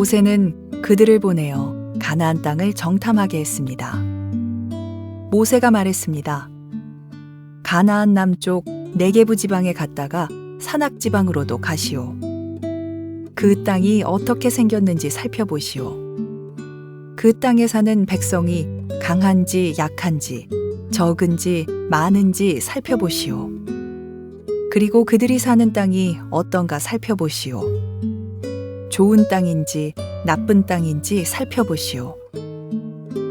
모세는 그들을 보내어 가나안 땅을 정탐하게 했습니다. 모세가 말했습니다. 가나안 남쪽 네게부 지방에 갔다가 산악 지방으로도 가시오. 그 땅이 어떻게 생겼는지 살펴보시오. 그 땅에 사는 백성이 강한지 약한지, 적은지 많은지 살펴보시오. 그리고 그들이 사는 땅이 어떤가 살펴보시오. 좋은 땅인지 나쁜 땅인지 살펴보시오.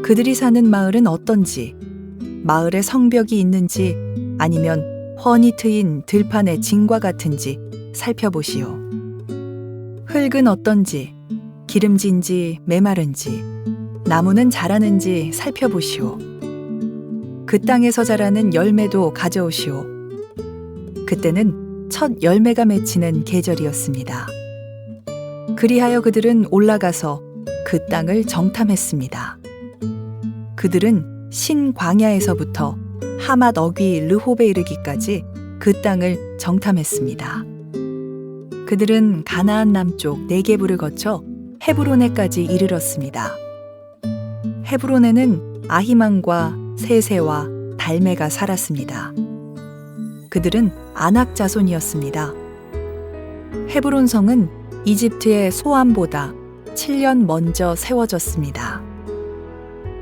그들이 사는 마을은 어떤지, 마을에 성벽이 있는지 아니면 훤히 트인 들판의 진과 같은지 살펴보시오. 흙은 어떤지, 기름진지 메마른지, 나무는 자라는지 살펴보시오. 그 땅에서 자라는 열매도 가져오시오. 그때는 첫 열매가 맺히는 계절이었습니다. 그리하여 그들은 올라가서 그 땅을 정탐했습니다. 그들은 신 광야에서부터 하맛 어귀 르홉에 이르기까지 그 땅을 정탐했습니다. 그들은 가나안 남쪽 네게부를 거쳐 헤브론에까지 이르렀습니다. 헤브론에는 아히만과 세세와 달메가 살았습니다. 그들은 아낙 자손이었습니다. 헤브론 성은 이집트의 소암보다 7년 먼저 세워졌습니다.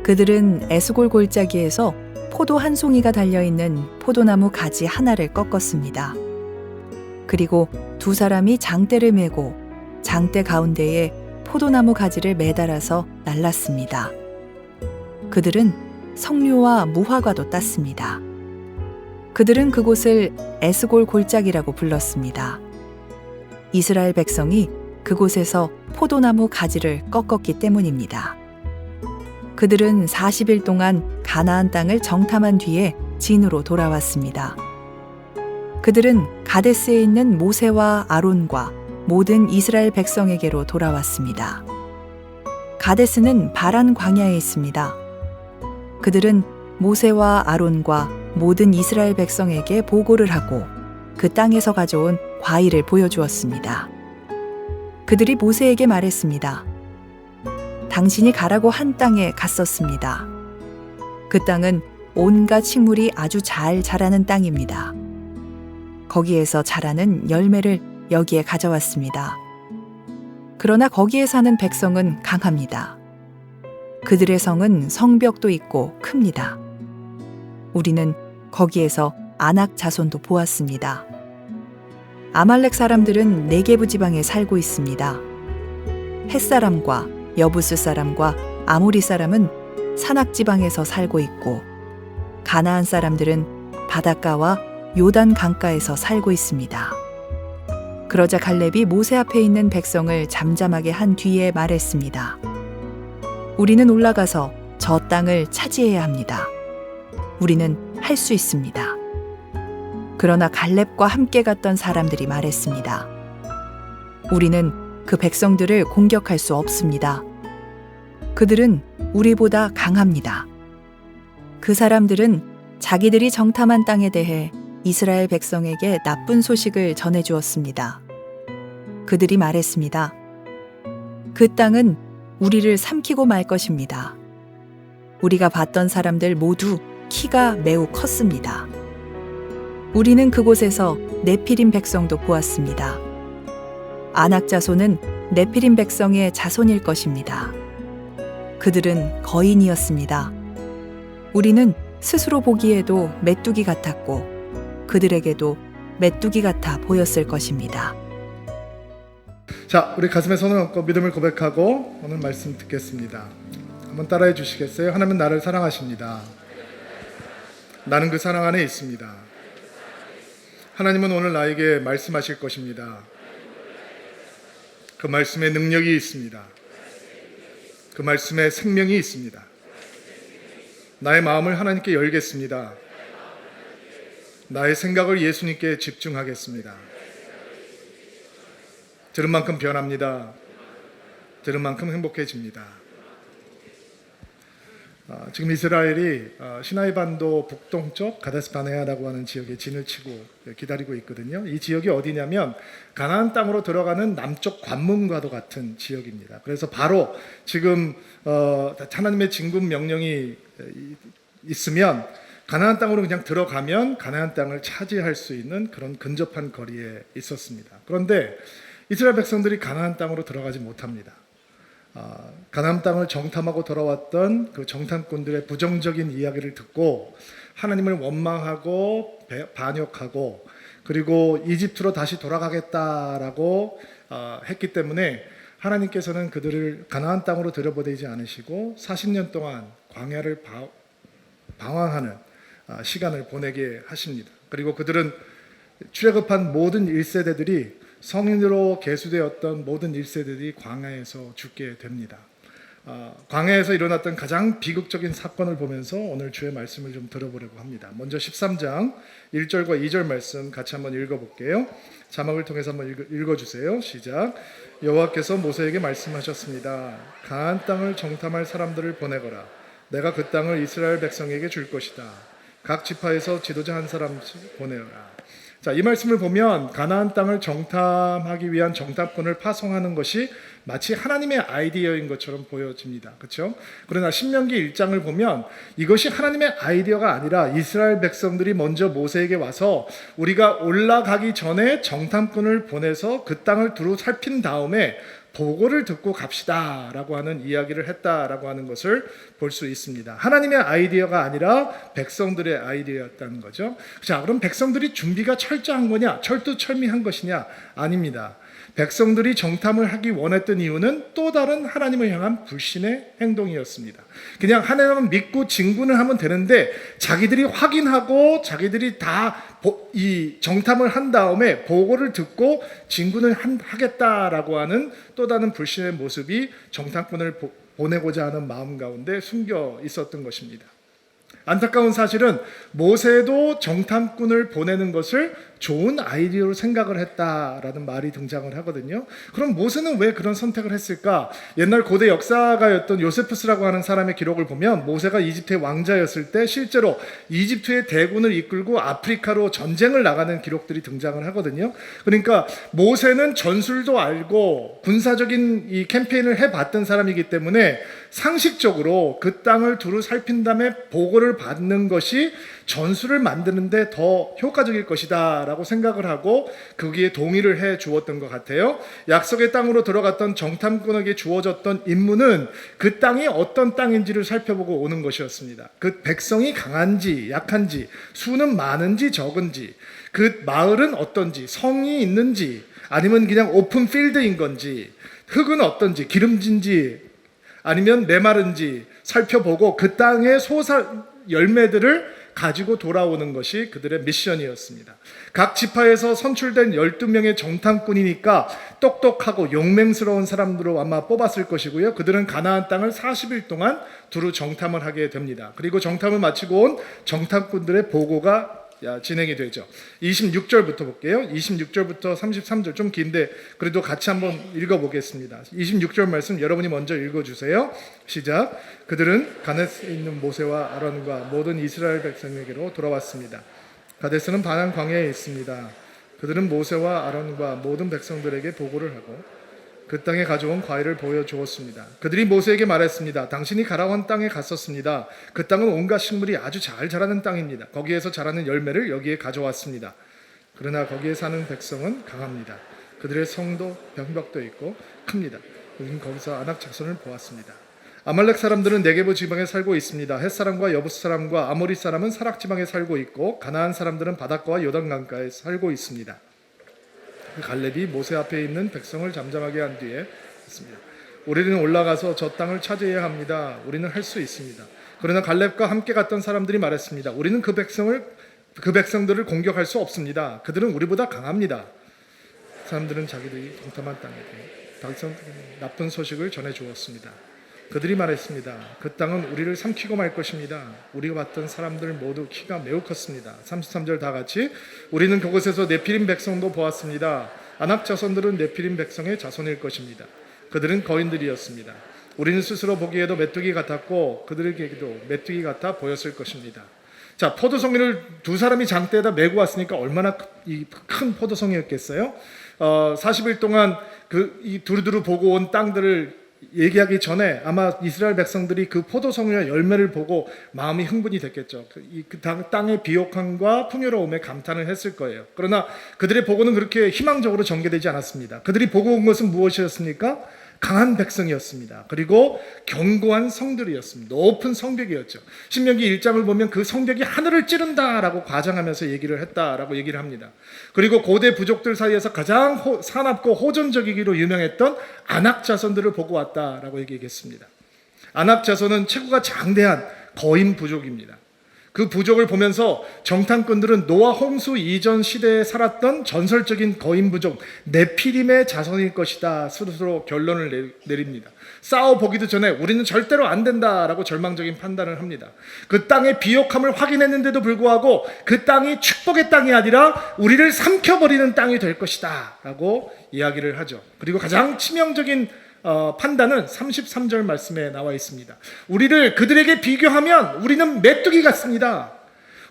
그들은 에스골 골짜기에서 포도 한 송이가 달려있는 포도나무 가지 하나를 꺾었습니다. 그리고 두 사람이 장대를 메고 장대 가운데에 포도나무 가지를 매달아서 날랐습니다. 그들은 석류와 무화과도 땄습니다. 그들은 그곳을 에스골 골짜기라고 불렀습니다. 이스라엘 백성이 그곳에서 포도나무 가지를 꺾었기 때문입니다. 그들은 40일 동안 가나안 땅을 정탐한 뒤에 진으로 돌아왔습니다. 그들은 가데스에 있는 모세와 아론과 모든 이스라엘 백성에게로 돌아왔습니다. 가데스는 바란 광야에 있습니다. 그들은 모세와 아론과 모든 이스라엘 백성에게 보고를 하고 그 땅에서 가져온 과일을 보여주었습니다. 그들이 모세에게 말했습니다. 당신이 가라고 한 땅에 갔었습니다. 그 땅은 온갖 식물이 아주 잘 자라는 땅입니다. 거기에서 자라는 열매를 여기에 가져왔습니다. 그러나 거기에 사는 백성은 강합니다. 그들의 성은 성벽도 있고 큽니다. 우리는 거기에서 아낙 자손도 보았습니다. 아말렉 사람들은 네게부 지방에 살고 있습니다. 햇사람과 여부스 사람과 아모리 사람은 산악 지방에서 살고 있고 가나안 사람들은 바닷가와 요단 강가에서 살고 있습니다. 그러자 갈렙이 모세 앞에 있는 백성을 잠잠하게 한 뒤에 말했습니다. 우리는 올라가서 저 땅을 차지해야 합니다. 우리는 할 수 있습니다. 그러나 갈렙과 함께 갔던 사람들이 말했습니다. 우리는 그 백성들을 공격할 수 없습니다. 그들은 우리보다 강합니다. 그 사람들은 자기들이 정탐한 땅에 대해 이스라엘 백성에게 나쁜 소식을 전해주었습니다. 그들이 말했습니다. 그 땅은 우리를 삼키고 말 것입니다. 우리가 봤던 사람들 모두 키가 매우 컸습니다. 우리는 그곳에서 네피림 백성도 보았습니다. 아낙 자손은 네피림 백성의 자손일 것입니다. 그들은 거인이었습니다. 우리는 스스로 보기에도 메뚜기 같았고 그들에게도 메뚜기 같아 보였을 것입니다. 자, 우리 가슴에 손을 얹고 믿음을 고백하고 오늘 말씀 듣겠습니다. 한번 따라해 주시겠어요? 하나님은 나를 사랑하십니다. 나는 그 사랑 안에 있습니다. 하나님은 오늘 나에게 말씀하실 것입니다. 그 말씀에 능력이 있습니다. 그 말씀에 생명이 있습니다. 나의 마음을 하나님께 열겠습니다. 나의 생각을 예수님께 집중하겠습니다. 들은 만큼 변합니다. 들은 만큼 행복해집니다. 지금 이스라엘이 시나이 반도 북동쪽 가데스 바네아라고 하는 지역에 진을 치고 기다리고 있거든요. 이 지역이 어디냐면 가나안 땅으로 들어가는 남쪽 관문과도 같은 지역입니다. 그래서 바로 지금 하나님의 진군 명령이 있으면 가나안 땅으로 그냥 들어가면 가나안 땅을 차지할 수 있는 그런 근접한 거리에 있었습니다. 그런데 이스라엘 백성들이 가나안 땅으로 들어가지 못합니다. 가나안 땅을 정탐하고 돌아왔던 그 정탐꾼들의 부정적인 이야기를 듣고 하나님을 원망하고 반역하고 그리고 이집트로 다시 돌아가겠다라고 했기 때문에 하나님께서는 그들을 가나안 땅으로 들여보내지 않으시고 40년 동안 광야를 방황하는 시간을 보내게 하십니다. 그리고 그들은 출애굽한 모든 1세대들이 성인으로 계수되었던 모든 1세대들이 광야에서 죽게 됩니다. 광야에서 일어났던 가장 비극적인 사건을 보면서 오늘 주의 말씀을 좀 들어보려고 합니다. 먼저 13장 1절과 2절 말씀 같이 한번 읽어볼게요. 자막을 통해서 한번 읽어주세요. 시작. 여호와께서 모세에게 말씀하셨습니다. 가나안 땅을 정탐할 사람들을 보내거라. 내가 그 땅을 이스라엘 백성에게 줄 것이다. 각 지파에서 지도자 한 사람씩 보내어라. 자, 이 말씀을 보면 가나안 땅을 정탐하기 위한 정탐꾼을 파송하는 것이 마치 하나님의 아이디어인 것처럼 보여집니다. 그렇죠? 그러나 신명기 1장을 보면 이것이 하나님의 아이디어가 아니라 이스라엘 백성들이 먼저 모세에게 와서 우리가 올라가기 전에 정탐꾼을 보내서 그 땅을 두루 살핀 다음에 보고를 듣고 갑시다 라고 하는 이야기를 했다라고 하는 것을 볼 수 있습니다. 하나님의 아이디어가 아니라 백성들의 아이디어였다는 거죠. 자, 그럼 백성들이 준비가 철저한 거냐? 철두철미한 것이냐? 아닙니다. 백성들이 정탐을 하기 원했던 이유는 또 다른 하나님을 향한 불신의 행동이었습니다. 그냥 하나님을 믿고 진군을 하면 되는데 자기들이 확인하고 자기들이 다 이 정탐을 한 다음에 보고를 듣고 진군을 하겠다라고 하는 또 다른 불신의 모습이 정탐꾼을 보내고자 하는 마음 가운데 숨겨 있었던 것입니다. 안타까운 사실은 모세도 정탐꾼을 보내는 것을 좋은 아이디어로 생각을 했다라는 말이 등장을 하거든요. 그럼 모세는 왜 그런 선택을 했을까? 옛날 고대 역사가였던 요세푸스라고 하는 사람의 기록을 보면 모세가 이집트의 왕자였을 때 실제로 이집트의 대군을 이끌고 아프리카로 전쟁을 나가는 기록들이 등장을 하거든요. 그러니까 모세는 전술도 알고 군사적인 이 캠페인을 해봤던 사람이기 때문에 상식적으로 그 땅을 두루 살핀 다음에 보고를 받는 것이 전술을 만드는데 더 효과적일 것이다 라고 생각을 하고 거기에 동의를 해 주었던 것 같아요. 약속의 땅으로 들어갔던 정탐꾼에게 주어졌던 임무는 그 땅이 어떤 땅인지를 살펴보고 오는 것이었습니다. 그 백성이 강한지 약한지, 수는 많은지 적은지, 그 마을은 어떤지, 성이 있는지, 아니면 그냥 오픈 필드인 건지, 흙은 어떤지, 기름진지 아니면 메마른지 살펴보고 그 땅의 열매들을 가지고 돌아오는 것이 그들의 미션이었습니다. 각 지파에서 선출된 12명의 정탐꾼이니까 똑똑하고 용맹스러운 사람들로 아마 뽑았을 것이고요. 그들은 가나안 땅을 40일 동안 두루 정탐을 하게 됩니다. 그리고 정탐을 마치고 온 정탐꾼들의 보고가 진행이 되죠. 26절부터 볼게요. 26절부터 33절 좀 긴데 그래도 같이 한번 읽어보겠습니다. 26절 말씀 여러분이 먼저 읽어주세요. 시작. 그들은 가데스에 있는 모세와 아론과 모든 이스라엘 백성에게로 돌아왔습니다. 가데스는 바난 광야에 있습니다. 그들은 모세와 아론과 모든 백성들에게 보고를 하고 그 땅에 가져온 과일을 보여주었습니다. 그들이 모세에게 말했습니다. 당신이 가라온 땅에 갔었습니다. 그 땅은 온갖 식물이 아주 잘 자라는 땅입니다. 거기에서 자라는 열매를 여기에 가져왔습니다. 그러나 거기에 사는 백성은 강합니다. 그들의 성도 병력도 있고 큽니다. 우리는 거기서 아낙 자손을 보았습니다. 아말렉 사람들은 네게부 지방에 살고 있습니다. 헷 사람과 여부스 사람과 아모리 사람은 사락 지방에 살고 있고 가나안 사람들은 바닷가와 요단강가에 살고 있습니다. 갈렙이 모세 앞에 있는 백성을 잠잠하게 한 뒤에 했습니다. 우리는 올라가서 저 땅을 차지해야 합니다. 우리는 할 수 있습니다. 그러나 갈렙과 함께 갔던 사람들이 말했습니다. 우리는 그 백성들을 공격할 수 없습니다. 그들은 우리보다 강합니다. 사람들은 자기들이 동탐한 땅에게 나쁜 소식을 전해 주었습니다. 그들이 말했습니다. 그 땅은 우리를 삼키고 말 것입니다. 우리가 봤던 사람들 모두 키가 매우 컸습니다. 33절 다 같이 우리는 그곳에서 네피림 백성도 보았습니다. 아낙 자손들은 네피림 백성의 자손일 것입니다. 그들은 거인들이었습니다. 우리는 스스로 보기에도 메뚜기 같았고 그들에게도 메뚜기 같아 보였을 것입니다. 자, 포도송이를 두 사람이 장대에다 메고 왔으니까 얼마나 큰 포도송이였겠어요? 40일 동안 이 두루두루 보고 온 땅들을 얘기하기 전에 아마 이스라엘 백성들이 그 포도송이와 열매를 보고 마음이 흥분이 됐겠죠. 그 땅의 비옥함과 풍요로움에 감탄을 했을 거예요. 그러나 그들의 보고는 그렇게 희망적으로 전개되지 않았습니다. 그들이 보고 온 것은 무엇이었습니까? 강한 백성이었습니다. 그리고 견고한 성들이었습니다. 높은 성벽이었죠. 신명기 1장을 보면 그 성벽이 하늘을 찌른다라고 과장하면서 얘기를 했다라고 얘기를 합니다. 그리고 고대 부족들 사이에서 가장 사납고 호전적이기로 유명했던 아낙 자손들을 보고 왔다라고 얘기했습니다. 아낙 자손은 체구가 장대한 거인 부족입니다. 그 부족을 보면서 정탐꾼들은 노아 홍수 이전 시대에 살았던 전설적인 거인 부족 네피림의 자손일 것이다 스스로 결론을 내립니다. 싸워보기도 전에 우리는 절대로 안 된다라고 절망적인 판단을 합니다. 그 땅의 비옥함을 확인했는데도 불구하고 그 땅이 축복의 땅이 아니라 우리를 삼켜버리는 땅이 될 것이다 라고 이야기를 하죠. 그리고 가장 치명적인 판단은 33절 말씀에 나와 있습니다. 우리를 그들에게 비교하면 우리는 메뚜기 같습니다.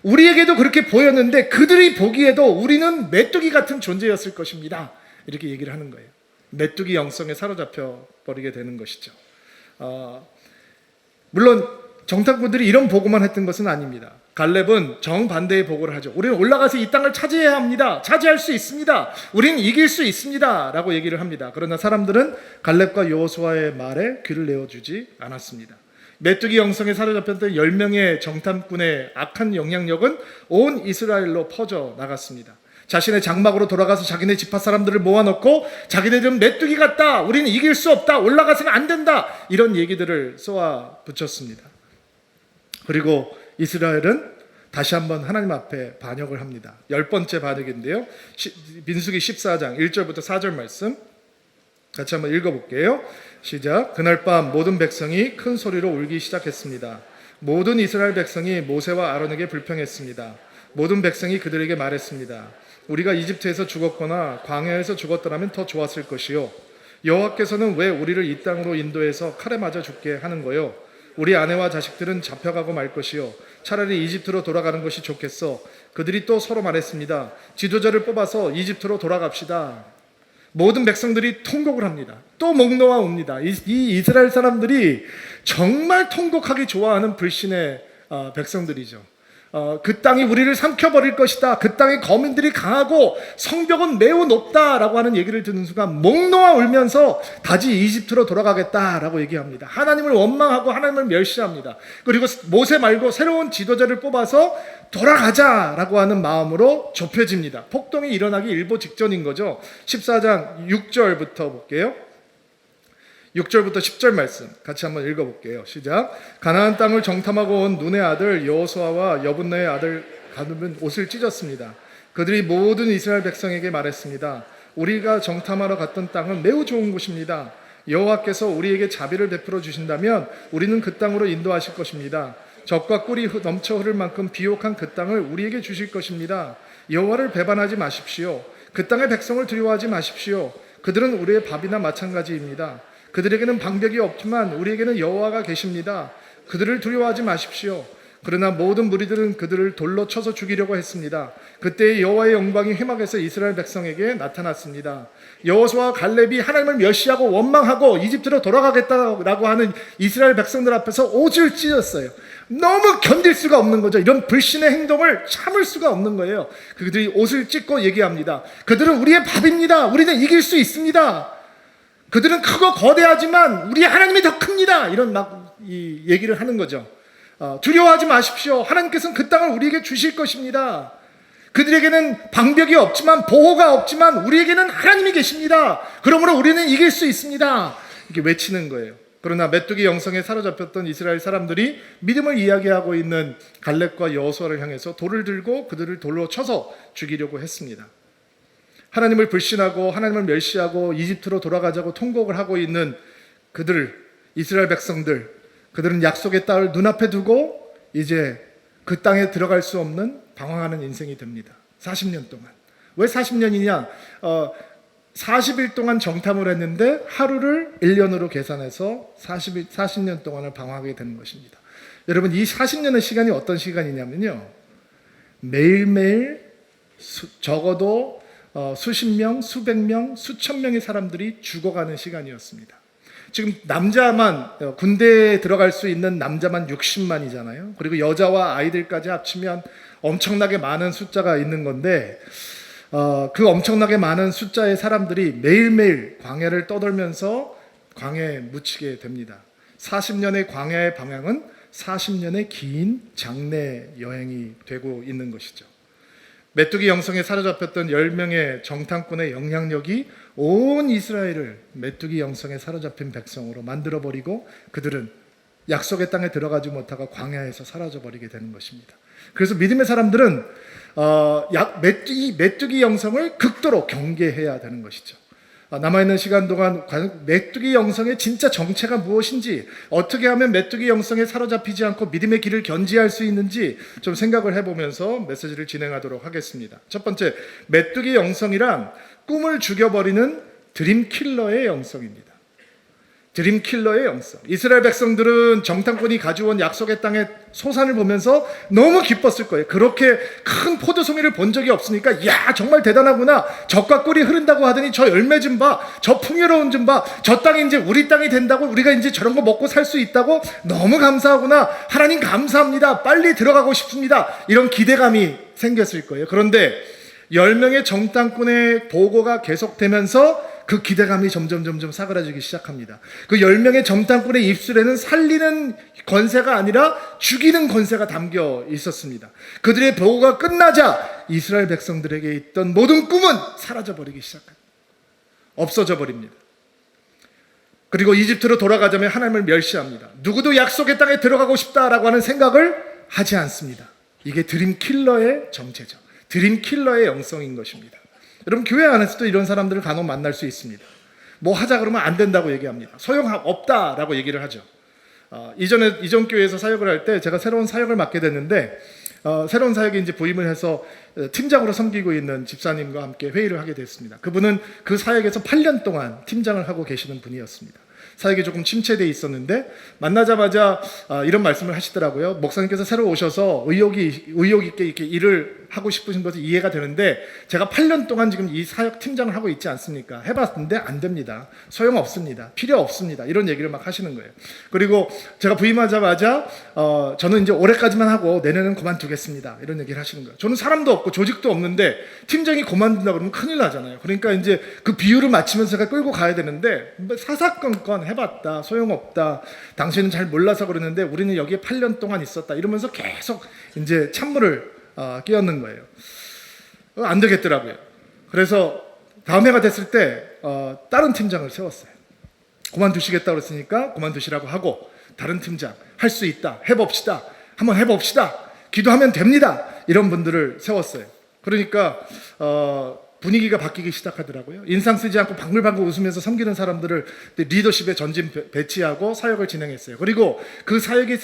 우리에게도 그렇게 보였는데 그들이 보기에도 우리는 메뚜기 같은 존재였을 것입니다. 이렇게 얘기를 하는 거예요. 메뚜기 영성에 사로잡혀 버리게 되는 것이죠. 물론 정탐꾼들이 이런 보고만 했던 것은 아닙니다. 갈렙은 정반대의 보고를 하죠. 우리는 올라가서 이 땅을 차지해야 합니다. 차지할 수 있습니다. 우리는 이길 수 있습니다. 라고 얘기를 합니다. 그러나 사람들은 갈렙과 여호수아의 말에 귀를 내어주지 않았습니다. 메뚜기 영성에 사로잡혔던 10명의 정탐꾼의 악한 영향력은 온 이스라엘로 퍼져 나갔습니다. 자신의 장막으로 돌아가서 자기네 지파 사람들을 모아놓고 자기네들은 메뚜기 같다, 우리는 이길 수 없다, 올라가서는 안 된다, 이런 얘기들을 쏘아 붙였습니다. 그리고 이스라엘은 다시 한번 하나님 앞에 반역을 합니다. 10번째 반역인데요, 민수기 14장 1절부터 4절 말씀 같이 한번 읽어볼게요. 시작. 그날 밤 모든 백성이 큰 소리로 울기 시작했습니다. 모든 이스라엘 백성이 모세와 아론에게 불평했습니다. 모든 백성이 그들에게 말했습니다. 우리가 이집트에서 죽었거나 광야에서 죽었더라면 더 좋았을 것이요, 여호와께서는 왜 우리를 이 땅으로 인도해서 칼에 맞아 죽게 하는 거요? 우리 아내와 자식들은 잡혀가고 말 것이요, 차라리 이집트로 돌아가는 것이 좋겠어. 그들이 또 서로 말했습니다. 지도자를 뽑아서 이집트로 돌아갑시다. 모든 백성들이 통곡을 합니다. 또 목 놓아 옵니다. 이 이스라엘 사람들이 정말 통곡하기 좋아하는 불신의 백성들이죠. 그 땅이 우리를 삼켜버릴 것이다, 그 땅의 거민들이 강하고 성벽은 매우 높다라고 하는 얘기를 듣는 순간 목 놓아 울면서 다시 이집트로 돌아가겠다라고 얘기합니다. 하나님을 원망하고 하나님을 멸시합니다. 그리고 모세 말고 새로운 지도자를 뽑아서 돌아가자라고 하는 마음으로 좁혀집니다. 폭동이 일어나기 일보 직전인 거죠. 14장 6절부터 볼게요. 6절부터 10절 말씀 같이 한번 읽어볼게요. 시작. 가나안 땅을 정탐하고 온 눈의 아들 여호수아와 여분네의 아들 가늠은 옷을 찢었습니다. 그들이 모든 이스라엘 백성에게 말했습니다. 우리가 정탐하러 갔던 땅은 매우 좋은 곳입니다. 여호와께서 우리에게 자비를 베풀어 주신다면 우리는 그 땅으로 인도하실 것입니다. 젖과 꿀이 넘쳐 흐를 만큼 비옥한 그 땅을 우리에게 주실 것입니다. 여호와를 배반하지 마십시오. 그 땅의 백성을 두려워하지 마십시오. 그들은 우리의 밥이나 마찬가지입니다. 그들에게는 방벽이 없지만 우리에게는 여호와가 계십니다. 그들을 두려워하지 마십시오. 그러나 모든 무리들은 그들을 돌로 쳐서 죽이려고 했습니다. 그때 여호와의 영광이 회막에서 이스라엘 백성에게 나타났습니다. 여호수아와 갈렙이 하나님을 멸시하고 원망하고 이집트로 돌아가겠다라고 하는 이스라엘 백성들 앞에서 옷을 찢었어요. 너무 견딜 수가 없는 거죠. 이런 불신의 행동을 참을 수가 없는 거예요. 그들이 옷을 찢고 얘기합니다. 그들은 우리의 밥입니다. 우리는 이길 수 있습니다. 그들은 크고 거대하지만 우리 하나님이 더 큽니다. 이런 이 얘기를 하는 거죠. 두려워하지 마십시오. 하나님께서는 그 땅을 우리에게 주실 것입니다. 그들에게는 방벽이 없지만, 보호가 없지만 우리에게는 하나님이 계십니다. 그러므로 우리는 이길 수 있습니다. 이렇게 외치는 거예요. 그러나 메뚜기 영성에 사로잡혔던 이스라엘 사람들이 믿음을 이야기하고 있는 갈렙과 여호수아를 향해서 돌을 들고 그들을 돌로 쳐서 죽이려고 했습니다. 하나님을 불신하고 하나님을 멸시하고 이집트로 돌아가자고 통곡을 하고 있는 그들, 이스라엘 백성들, 그들은 약속의 땅을 눈앞에 두고 이제 그 땅에 들어갈 수 없는 방황하는 인생이 됩니다. 40년 동안. 왜 40년이냐? 40일 동안 정탐을 했는데 하루를 1년으로 계산해서 40년 동안을 방황하게 되는 것입니다. 여러분, 이 40년의 시간이 어떤 시간이냐면요, 매일매일 적어도 수십 명, 수백 명, 수천 명의 사람들이 죽어가는 시간이었습니다. 지금 남자만, 군대에 들어갈 수 있는 남자만 60만이잖아요. 그리고 여자와 아이들까지 합치면 엄청나게 많은 숫자가 있는 건데, 그 엄청나게 많은 숫자의 사람들이 매일매일 광야를 떠돌면서 광야에 묻히게 됩니다. 40년의 광야의 방향은 40년의 긴 장래 여행이 되고 있는 것이죠. 메뚜기 영성에 사로잡혔던 10명의 정탐꾼의 영향력이 온 이스라엘을 메뚜기 영성에 사로잡힌 백성으로 만들어버리고 그들은 약속의 땅에 들어가지 못하고 광야에서 사라져버리게 되는 것입니다. 그래서 믿음의 사람들은 메뚜기 영성을 극도로 경계해야 되는 것이죠. 남아있는 시간 동안 메뚜기 영성의 진짜 정체가 무엇인지, 어떻게 하면 메뚜기 영성에 사로잡히지 않고 믿음의 길을 견지할 수 있는지 좀 생각을 해보면서 메시지를 진행하도록 하겠습니다. 첫 번째, 메뚜기 영성이란 꿈을 죽여버리는 드림킬러의 영성입니다. 드림킬러의 영성. 이스라엘 백성들은 정탐꾼이 가져온 약속의 땅의 소산을 보면서 너무 기뻤을 거예요. 그렇게 큰 포도송이를 본 적이 없으니까, 야, 정말 대단하구나. 젖과 꿀이 흐른다고 하더니 저 열매 좀 봐. 저 풍요로운 좀 봐. 저 땅이 이제 우리 땅이 된다고, 우리가 이제 저런 거 먹고 살 수 있다고 너무 감사하구나. 하나님 감사합니다. 빨리 들어가고 싶습니다. 이런 기대감이 생겼을 거예요. 그런데 10명의 정탐꾼의 보고가 계속되면서 그 기대감이 점점 사그라지기 시작합니다. 그 10명의 정탐꾼의 입술에는 살리는 권세가 아니라 죽이는 권세가 담겨 있었습니다. 그들의 보고가 끝나자 이스라엘 백성들에게 있던 모든 꿈은 사라져버리기 시작합니다. 없어져 버립니다. 그리고 이집트로 돌아가자면 하나님을 멸시합니다. 누구도 약속의 땅에 들어가고 싶다라고 하는 생각을 하지 않습니다. 이게 드림킬러의 정체죠. 드림킬러의 영성인 것입니다. 여러분, 교회 안에서도 이런 사람들을 간혹 만날 수 있습니다. 뭐 하자 그러면 안 된다고 얘기합니다. 소용없다라고 얘기를 하죠. 이전 교회에서 사역을 할 때 제가 새로운 사역을 맡게 됐는데, 새로운 사역에 이제 부임을 해서 팀장으로 섬기고 있는 집사님과 함께 회의를 하게 됐습니다. 그분은 그 사역에서 8년 동안 팀장을 하고 계시는 분이었습니다. 사역이 조금 침체되어 있었는데 만나자마자 이런 말씀을 하시더라고요. 목사님께서 새로 오셔서 의욕 있게 이렇게 일을 하고 싶으신 것이 이해가 되는데, 제가 8년 동안 지금 이 사역 팀장을 하고 있지 않습니까? 해봤는데 안 됩니다. 소용없습니다. 필요 없습니다. 이런 얘기를 막 하시는 거예요. 그리고 제가 부임하자마자 저는 이제 올해까지만 하고 내년은 그만두겠습니다. 이런 얘기를 하시는 거예요. 저는 사람도 없고 조직도 없는데 팀장이 그만둔다 그러면 큰일 나잖아요. 그러니까 이제 그 비율을 맞추면서 제가 끌고 가야 되는데, 사사건건 해봤다. 소용없다. 당신은 잘 몰라서 그러는데 우리는 여기에 8년 동안 있었다. 이러면서 계속 이제 찬물을 끼얹는 거예요. 안 되겠더라고요. 그래서 다음 해가 됐을 때 다른 팀장을 세웠어요. 그만두시겠다고 그랬으니까 그만두시라고 하고, 다른 팀장 할 수 있다. 해봅시다. 한번 해봅시다. 기도하면 됩니다. 이런 분들을 세웠어요. 그러니까 분위기가 바뀌기 시작하더라고요. 인상 쓰지 않고 방글방글 웃으면서 섬기는 사람들을 리더십에 전진 배치하고 사역을 진행했어요. 그리고 그 사역이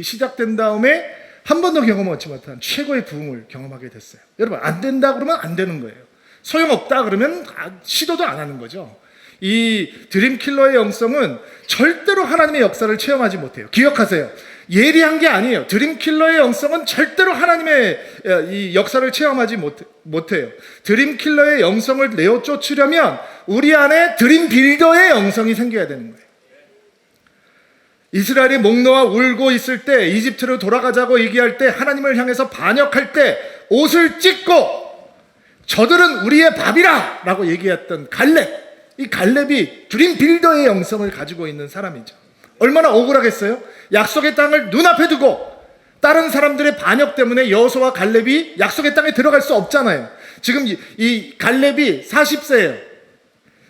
시작된 다음에 한 번도 경험하지 못한 최고의 부흥을 경험하게 됐어요. 여러분, 안 된다 그러면 안 되는 거예요. 소용없다 그러면 시도도 안 하는 거죠. 이 드림킬러의 영성은 절대로 하나님의 역사를 체험하지 못해요. 기억하세요. 예리한 게 아니에요. 드림킬러의 영성은 절대로 하나님의 이 역사를 체험하지 못해요. 드림킬러의 영성을 내어 쫓으려면 우리 안에 드림빌더의 영성이 생겨야 되는 거예요. 이스라엘이 목 놓아 울고 있을 때, 이집트로 돌아가자고 얘기할 때, 하나님을 향해서 반역할 때 옷을 찢고 저들은 우리의 밥이라 라고 얘기했던 갈렙, 이 갈렙이 드림빌더의 영성을 가지고 있는 사람이죠. 얼마나 억울하겠어요? 약속의 땅을 눈앞에 두고 다른 사람들의 반역 때문에 여호수아와 갈렙이 약속의 땅에 들어갈 수 없잖아요. 지금 이 갈렙이 40세예요.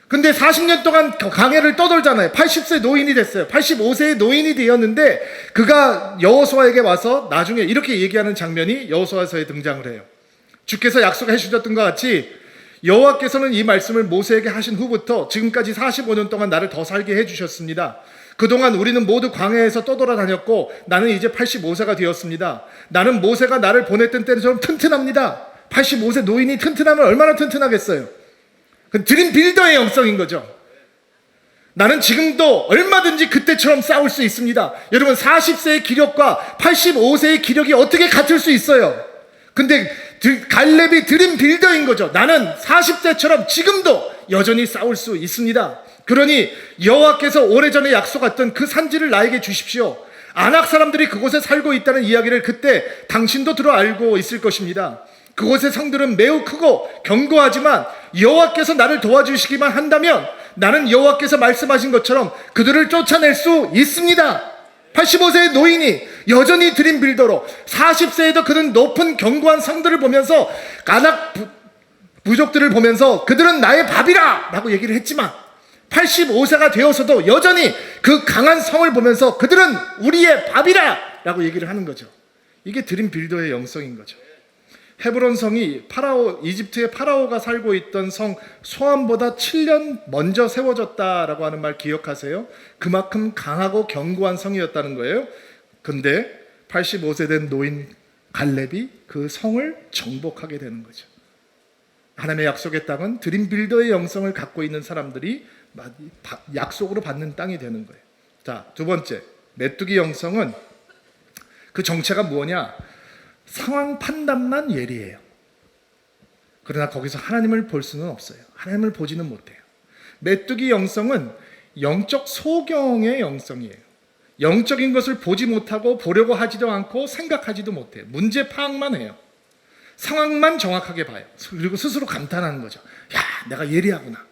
근데 40년 동안 광야를 떠돌잖아요. 80세 노인이 됐어요. 85세의 노인이 되었는데 그가 여호수아에게 와서 나중에 이렇게 얘기하는 장면이 여호수아서에 등장을 해요. 주께서 약속해 주셨던 것 같이 여호와께서는 이 말씀을 모세에게 하신 후부터 지금까지 45년 동안 나를 더 살게 해주셨습니다. 그동안 우리는 모두 광야에서 떠돌아다녔고 나는 이제 85세가 되었습니다. 나는 모세가 나를 보냈던 때처럼 튼튼합니다. 85세 노인이 튼튼하면 얼마나 튼튼하겠어요. 그건 드림 빌더의 영성인 거죠. 나는 지금도 얼마든지 그때처럼 싸울 수 있습니다. 여러분 40세의 기력과 85세의 기력이 어떻게 같을 수 있어요? 근데 갈렙이 드림 빌더인 거죠. 나는 40세처럼 지금도 여전히 싸울 수 있습니다. 그러니 여호와께서 오래전에 약속했던 그 산지를 나에게 주십시오. 아낙 사람들이 그곳에 살고 있다는 이야기를 그때 당신도 들어 알고 있을 것입니다. 그곳의 성들은 매우 크고 견고하지만 여호와께서 나를 도와주시기만 한다면 나는 여호와께서 말씀하신 것처럼 그들을 쫓아낼 수 있습니다. 85세의 노인이 여전히 드림 빌더로 40세에도 그는 높은 견고한 성들을 보면서 아낙 부족들을 보면서 그들은 나의 밥이라 라고 얘기를 했지만 85세가 되어서도 여전히 그 강한 성을 보면서 그들은 우리의 밥이라 라고 얘기를 하는 거죠. 이게 드림 빌더의 영성인 거죠. 헤브론 성이 이집트의 파라오가 살고 있던 성 소암보다 7년 먼저 세워졌다라고 하는 말 기억하세요? 그만큼 강하고 견고한 성이었다는 거예요. 근데 85세 된 노인 갈렙이 그 성을 정복하게 되는 거죠. 하나님의 약속의 땅은 드림 빌더의 영성을 갖고 있는 사람들이 약속으로 받는 땅이 되는 거예요. 자, 두 번째, 메뚜기 영성은 그 정체가 뭐냐? 상황 판단만 예리해요. 그러나 거기서 하나님을 볼 수는 없어요. 하나님을 보지는 못해요. 메뚜기 영성은 영적 소경의 영성이에요. 영적인 것을 보지 못하고 보려고 하지도 않고 생각하지도 못해요. 문제 파악만 해요. 상황만 정확하게 봐요. 그리고 스스로 감탄하는 거죠. 야, 내가 예리하구나.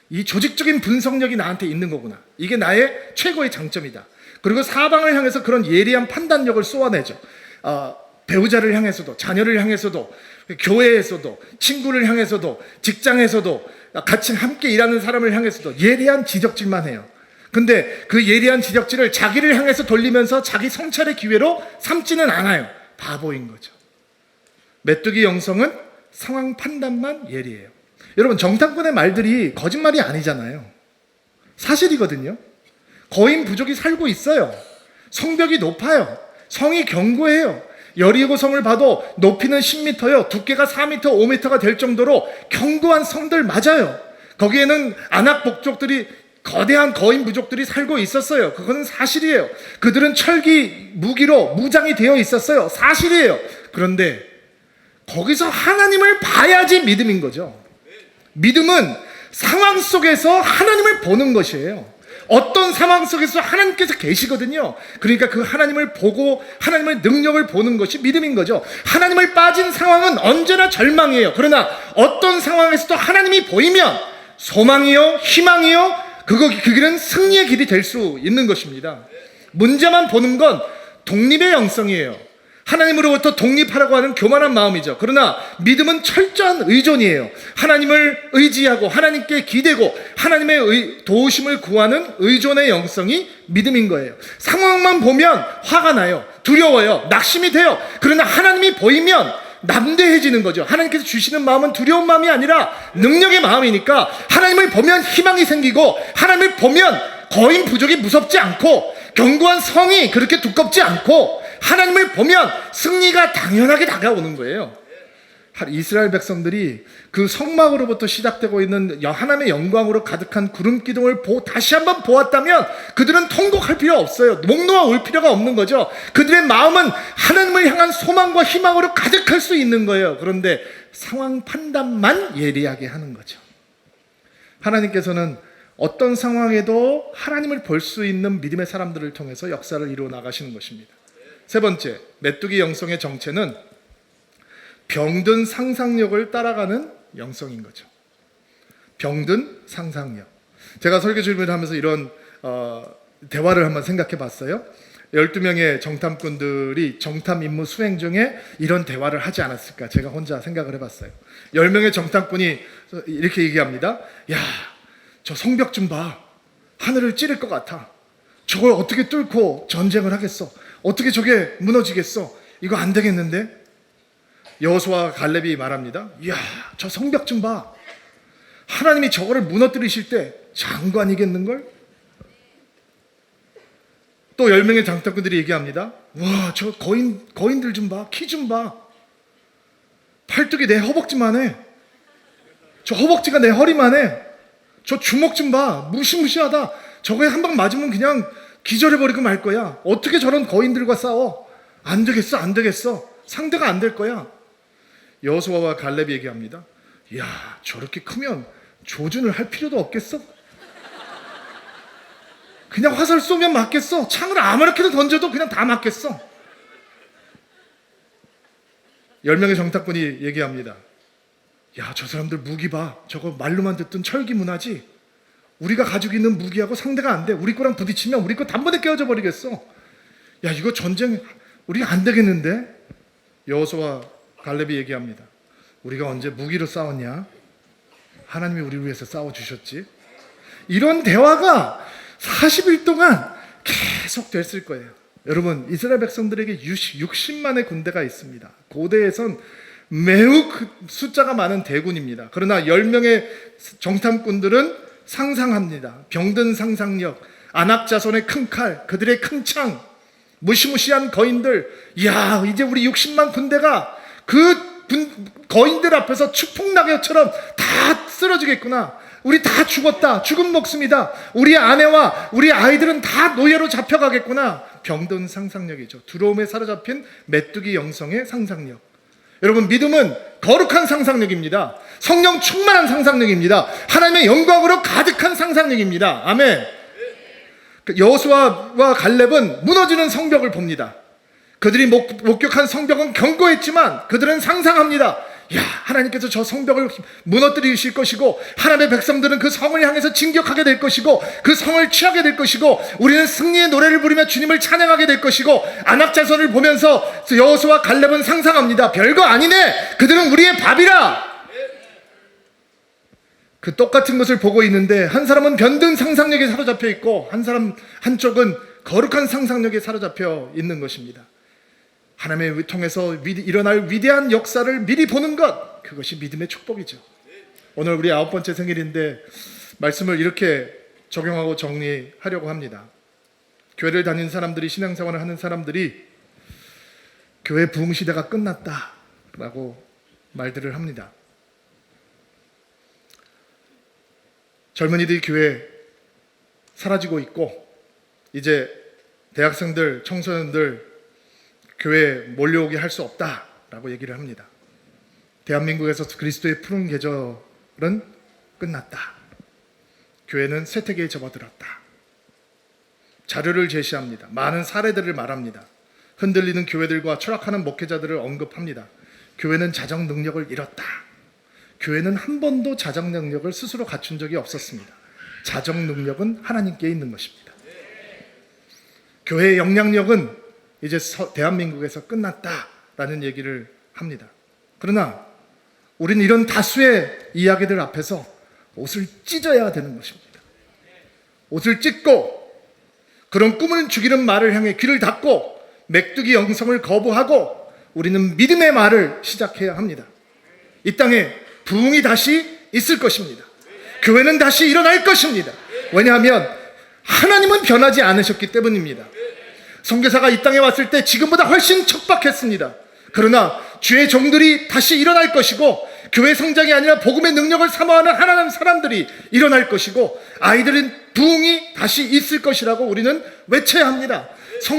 이 조직적인 분석력이 나한테 있는 거구나. 이게 나의 최고의 장점이다. 그리고 사방을 향해서 그런 예리한 판단력을 쏘아내죠. 배우자를 향해서도, 자녀를 향해서도, 교회에서도, 친구를 향해서도, 직장에서도, 같이 함께 일하는 사람을 향해서도 예리한 지적질만 해요. 근데 그 예리한 지적질을 자기를 향해서 돌리면서 자기 성찰의 기회로 삼지는 않아요. 바보인 거죠. 메뚜기 영성은 상황 판단만 예리해요. 여러분, 정탐꾼의 말들이 거짓말이 아니잖아요. 사실이거든요. 거인 부족이 살고 있어요. 성벽이 높아요. 성이 견고해요. 여리고 성을 봐도 높이는 10m요, 두께가 4m, 5m가 될 정도로 견고한 성들 맞아요. 거기에는 아낙 복족들이, 거대한 거인 부족들이 살고 있었어요. 그거는 사실이에요. 그들은 철기 무기로 무장이 되어 있었어요. 사실이에요. 그런데 거기서 하나님을 봐야지 믿음인 거죠. 믿음은 상황 속에서 하나님을 보는 것이에요. 어떤 상황 속에서 하나님께서 계시거든요. 그러니까 그 하나님을 보고 하나님의 능력을 보는 것이 믿음인 거죠. 하나님을 빠진 상황은 언제나 절망이에요. 그러나 어떤 상황에서도 하나님이 보이면 소망이요, 희망이요, 그 길은 승리의 길이 될 수 있는 것입니다. 문제만 보는 건 독립의 영성이에요. 하나님으로부터 독립하라고 하는 교만한 마음이죠. 그러나 믿음은 철저한 의존이에요. 하나님을 의지하고 하나님께 기대고 하나님의 도우심을 구하는 의존의 영성이 믿음인 거예요. 상황만 보면 화가 나요. 두려워요. 낙심이 돼요. 그러나 하나님이 보이면 남대해지는 거죠. 하나님께서 주시는 마음은 두려운 마음이 아니라 능력의 마음이니까 하나님을 보면 희망이 생기고 하나님을 보면 거인 부족이 무섭지 않고 견고한 성이 그렇게 두껍지 않고 하나님을 보면 승리가 당연하게 다가오는 거예요. 이스라엘 백성들이 그 성막으로부터 시작되고 있는 하나님의 영광으로 가득한 구름 기둥을 다시 한번 보았다면 그들은 통곡할 필요 없어요. 목 놓아 울 필요가 없는 거죠. 그들의 마음은 하나님을 향한 소망과 희망으로 가득할 수 있는 거예요. 그런데 상황 판단만 예리하게 하는 거죠. 하나님께서는 어떤 상황에도 하나님을 볼 수 있는 믿음의 사람들을 통해서 역사를 이루어 나가시는 것입니다. 세 번째, 메뚜기 영성의 정체는 병든 상상력을 따라가는 영성인 거죠. 병든 상상력. 제가 설교 준비를 하면서 이런 대화를 한번 생각해 봤어요. 12명의 정탐꾼들이 정탐 임무 수행 중에 이런 대화를 하지 않았을까 제가 혼자 생각을 해봤어요. 10명의 정탐꾼이 이렇게 얘기합니다. 야, 저 성벽 좀 봐. 하늘을 찌를 것 같아. 저걸 어떻게 뚫고 전쟁을 하겠어? 어떻게 저게 무너지겠어? 이거 안 되겠는데? 여호수아와 갈렙이 말합니다. 이야, 저 성벽 좀 봐. 하나님이 저거를 무너뜨리실 때 장관이겠는걸? 또 10명의 장탐꾼들이 얘기합니다. 와, 저 거인들 좀 봐. 키 좀 봐. 팔뚝이 내 허벅지만 해. 저 허벅지가 내 허리만 해. 저 주먹 좀 봐. 무시무시하다. 저거에 한 방 맞으면 그냥 기절해버리고 말 거야. 어떻게 저런 거인들과 싸워? 안 되겠어, 안 되겠어. 상대가 안 될 거야. 여호수아와 갈렙이 얘기합니다. 야, 저렇게 크면 조준을 할 필요도 없겠어? 그냥 화살 쏘면 맞겠어. 창을 아무렇게도 던져도 그냥 다 맞겠어. 10명의 정탐꾼이 얘기합니다. 야, 저 사람들 무기 봐. 저거 말로만 듣던 철기 문화지. 우리가 가지고 있는 무기하고 상대가 안 돼. 우리 거랑 부딪히면 우리 거 단번에 깨어져 버리겠어. 야, 이거 전쟁 우리가 안 되겠는데? 여호수아와 갈렙이 얘기합니다. 우리가 언제 무기로 싸웠냐? 하나님이 우리를 위해서 싸워주셨지. 이런 대화가 40일 동안 계속 됐을 거예요. 여러분, 이스라엘 백성들에게 60만의 군대가 있습니다. 고대에선 매우 숫자가 많은 대군입니다. 그러나 10명의 정탐꾼들은 상상합니다. 병든 상상력, 아낙 자손의 큰 칼, 그들의 큰 창, 무시무시한 거인들. 이야, 이제 우리 60만 군대가 거인들 앞에서 추풍낙엽처럼 다 쓰러지겠구나. 우리 다 죽었다. 죽은 목숨이다. 우리 아내와 우리 아이들은 다 노예로 잡혀가겠구나. 병든 상상력이죠. 두려움에 사로잡힌 메뚜기 영성의 상상력. 여러분, 믿음은 거룩한 상상력입니다. 성령 충만한 상상력입니다. 하나님의 영광으로 가득한 상상력입니다. 아멘. 여호수아와 갈렙은 무너지는 성벽을 봅니다. 그들이 목격한 성벽은 견고했지만 그들은 상상합니다. 야, 하나님께서 저 성벽을 무너뜨리실 것이고 하나님의 백성들은 그 성을 향해서 진격하게 될 것이고 그 성을 취하게 될 것이고 우리는 승리의 노래를 부르며 주님을 찬양하게 될 것이고 아낙 자손을 보면서 여호수아와 갈렙은 상상합니다. 별거 아니네. 그들은 우리의 밥이라. 그 똑같은 것을 보고 있는데 한 사람은 변든 상상력에 사로잡혀 있고 한쪽은 거룩한 상상력에 사로잡혀 있는 것입니다. 하나님의 통해서 일어날 위대한 역사를 미리 보는 것, 그것이 믿음의 축복이죠. 오늘 우리 9번째 생일인데 말씀을 이렇게 적용하고 정리하려고 합니다. 교회를 다니는 사람들이, 신앙생활을 하는 사람들이 교회 부흥시대가 끝났다라고 말들을 합니다. 젊은이들이 교회 사라지고 있고 이제 대학생들, 청소년들 교회에 몰려오게 할 수 없다라고 얘기를 합니다. 대한민국에서 그리스도의 푸른 계절은 끝났다. 교회는 쇠퇴기에 접어들었다. 자료를 제시합니다. 많은 사례들을 말합니다. 흔들리는 교회들과 추락하는 목회자들을 언급합니다. 교회는 자정 능력을 잃었다. 교회는 한 번도 자정 능력을 스스로 갖춘 적이 없었습니다. 자정 능력은 하나님께 있는 것입니다. 교회의 영향력은 이제 대한민국에서 끝났다라는 얘기를 합니다. 그러나 우리는 이런 다수의 이야기들 앞에서 옷을 찢어야 되는 것입니다. 옷을 찢고 그런 꿈을 죽이는 말을 향해 귀를 닫고 메뚜기 영성을 거부하고 우리는 믿음의 말을 시작해야 합니다. 이 땅에 부흥이 다시 있을 것입니다. 교회는 다시 일어날 것입니다. 왜냐하면 하나님은 변하지 않으셨기 때문입니다. 선교사가 이 땅에 왔을 때 지금보다 훨씬 척박했습니다. 그러나 주의 종들이 다시 일어날 것이고 교회 성장이 아니라 복음의 능력을 사모하는 하나님 사람들이 일어날 것이고 아이들은 부흥이 다시 있을 것이라고 우리는 외쳐야 합니다.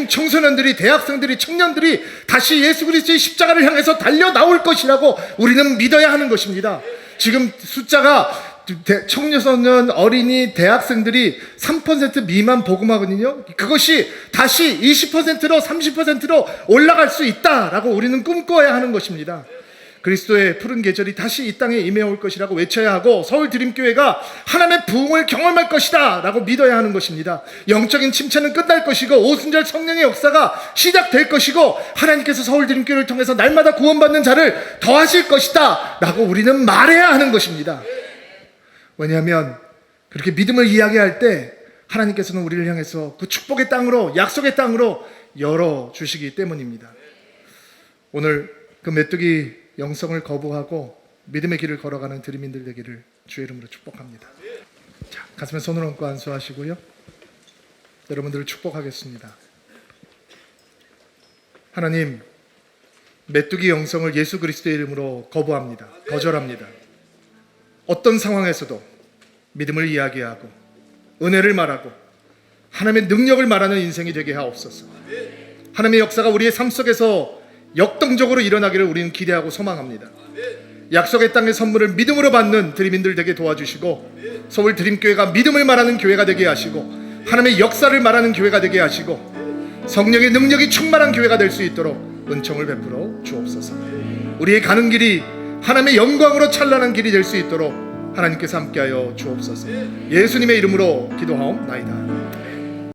청소년들이, 대학생들이, 청년들이 다시 예수 그리스도의 십자가를 향해서 달려 나올 것이라고 우리는 믿어야 하는 것입니다. 지금 숫자가 청소년, 어린이, 대학생들이 3% 미만 복음하거든요. 그것이 다시 20%로 30%로 올라갈 수 있다라고 우리는 꿈꿔야 하는 것입니다. 그리스도의 푸른 계절이 다시 이 땅에 임해올 것이라고 외쳐야 하고 서울 드림교회가 하나님의 부흥을 경험할 것이다 라고 믿어야 하는 것입니다. 영적인 침체는 끝날 것이고 오순절 성령의 역사가 시작될 것이고 하나님께서 서울 드림교회를 통해서 날마다 구원받는 자를 더하실 것이다 라고 우리는 말해야 하는 것입니다. 왜냐하면 그렇게 믿음을 이야기할 때 하나님께서는 우리를 향해서 그 축복의 땅으로, 약속의 땅으로 열어주시기 때문입니다. 오늘 그 메뚜기 영성을 거부하고 믿음의 길을 걸어가는 드림인들 되기를 주의 이름으로 축복합니다. 자, 가슴에 손을 얹고 안수하시고요. 여러분들을 축복하겠습니다. 하나님, 메뚜기 영성을 예수 그리스도의 이름으로 거부합니다. 거절합니다. 어떤 상황에서도 믿음을 이야기하고 은혜를 말하고 하나님의 능력을 말하는 인생이 되게 하옵소서. 하나님의 역사가 우리의 삶 속에서 역동적으로 일어나기를 우리는 기대하고 소망합니다. 약속의 땅의 선물을 믿음으로 받는 드림인들 되게 도와주시고, 서울 드림교회가 믿음을 말하는 교회가 되게 하시고, 하나님의 역사를 말하는 교회가 되게 하시고, 성령의 능력이 충만한 교회가 될 수 있도록 은총을 베풀어 주옵소서. 우리의 가는 길이 하나님의 영광으로 찬란한 길이 될 수 있도록 하나님께서 함께하여 주옵소서. 예수님의 이름으로 기도하옵나이다.